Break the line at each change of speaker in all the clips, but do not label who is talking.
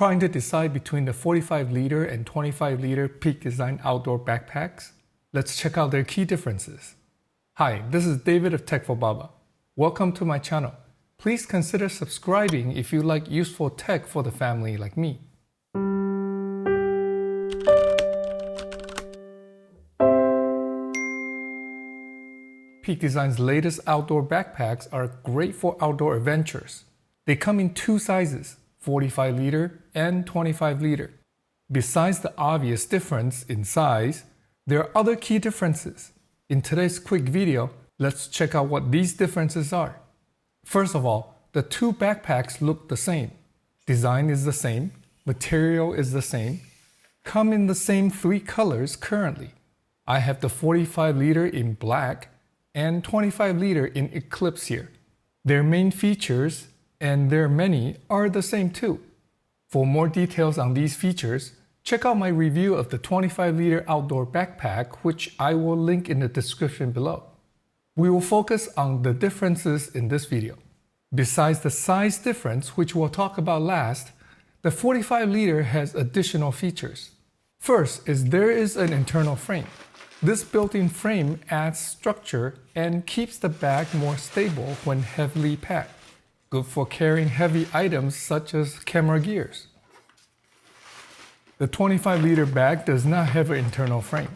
Trying to decide between the 45-liter and 25-liter Peak Design outdoor backpacks? Let's check out their key differences. Hi, this is David of Tech for Baba. Welcome to my channel. Please consider subscribing if you like useful tech for the family like me. Peak Design's latest outdoor backpacks are great for outdoor adventures. They come in two sizes, 45-liter and 25-liter. Besides the obvious difference in size, there are other key differences. In today's quick video, let's check out what these differences are. First of all, the two backpacks look the same. Design is the same, material is the same, come in the same three colors currently. I have the 45-liter in black and 25-liter in Eclipse here. Their main features, and there are many, are the same too. For more details on these features, check out my review of the 25-liter outdoor backpack, which I will link in the description below. We will focus on the differences in this video. Besides the size difference, which we'll talk about last, the 45-liter has additional features. First is there is an internal frame. This built-in frame adds structure and keeps the bag more stable when heavily packed. Good for carrying heavy items such as camera gears. The 25-liter bag does not have an internal frame.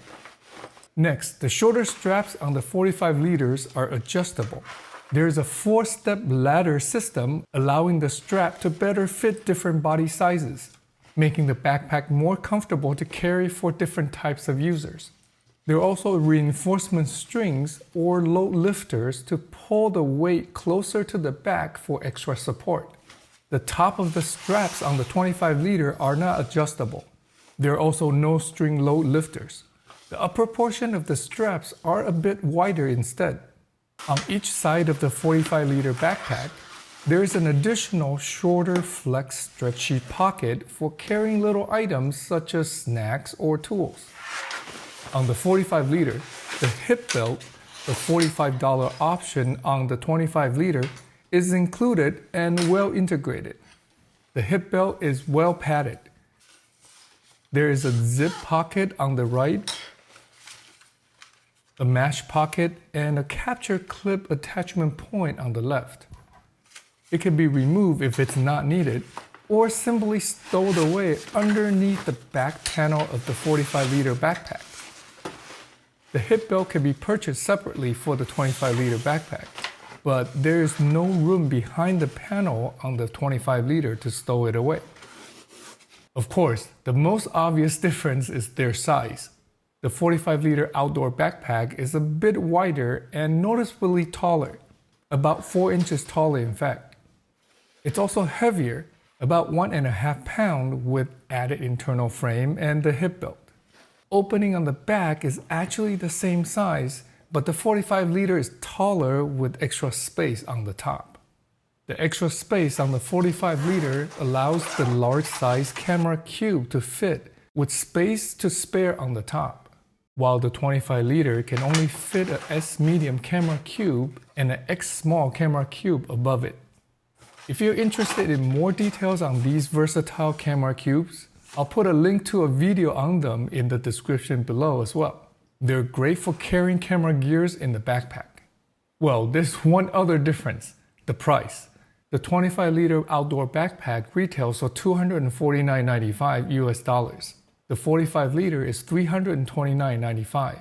Next, the shoulder straps on the 45 liters are adjustable. There is a 4-step ladder system allowing the strap to better fit different body sizes, making the backpack more comfortable to carry for different types of users. There are also reinforcement strings or load lifters to pull the weight closer to the back for extra support. The top of the straps on the 25-liter are not adjustable. There are also no string load lifters. The upper portion of the straps are a bit wider instead. On each side of the 45-liter backpack, there is an additional shorter flex stretchy pocket for carrying little items such as snacks or tools. On the 45-liter, the hip belt, the $45 option on the 25-liter, is included and well integrated. The hip belt is well padded. There is a zip pocket on the right, a mesh pocket, and a capture clip attachment point on the left. It can be removed if it's not needed, or simply stowed away underneath the back panel of the 45-liter backpack. The hip belt can be purchased separately for the 25-liter backpack, but there is no room behind the panel on the 25-liter to stow it away. Of course, the most obvious difference is their size. The 45-liter outdoor backpack is a bit wider and noticeably taller, about 4 inches taller in fact. It's also heavier, about 1.5 pounds with added internal frame and the hip belt. Opening on the back is actually the same size, but the 45-liter is taller with extra space on the top. The extra space on the 45-liter allows the large-size camera cube to fit with space to spare on the top, while the 25-liter can only fit an S-medium camera cube and an X-small camera cube above it. If you're interested in more details on these versatile camera cubes, I'll put a link to a video on them in the description below as well. They're great for carrying camera gears in the backpack. Well, there's one other difference, the price. The 25-liter outdoor backpack retails for $249.95 US. The 45-liter is $329.95.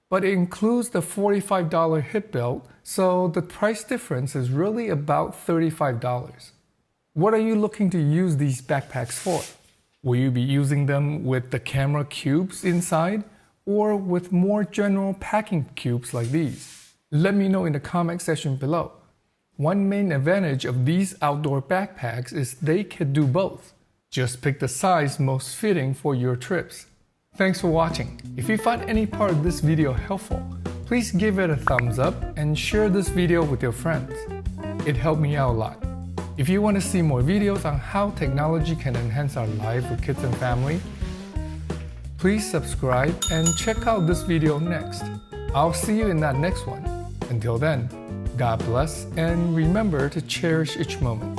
But it includes the $45 hip belt, so the price difference is really about $35. What are you looking to use these backpacks for? Will you be using them with the camera cubes inside or with more general packing cubes like these? Let me know in the comment section below. One main advantage of these outdoor backpacks is they can do both. Just pick the size most fitting for your trips. Thanks for watching. If you found any part of this video helpful, please give it a thumbs up and share this video with your friends. It helped me out a lot. If you want to see more videos on how technology can enhance our life with kids and family, please subscribe and check out this video next. I'll see you in that next one. Until then, God bless and remember to cherish each moment.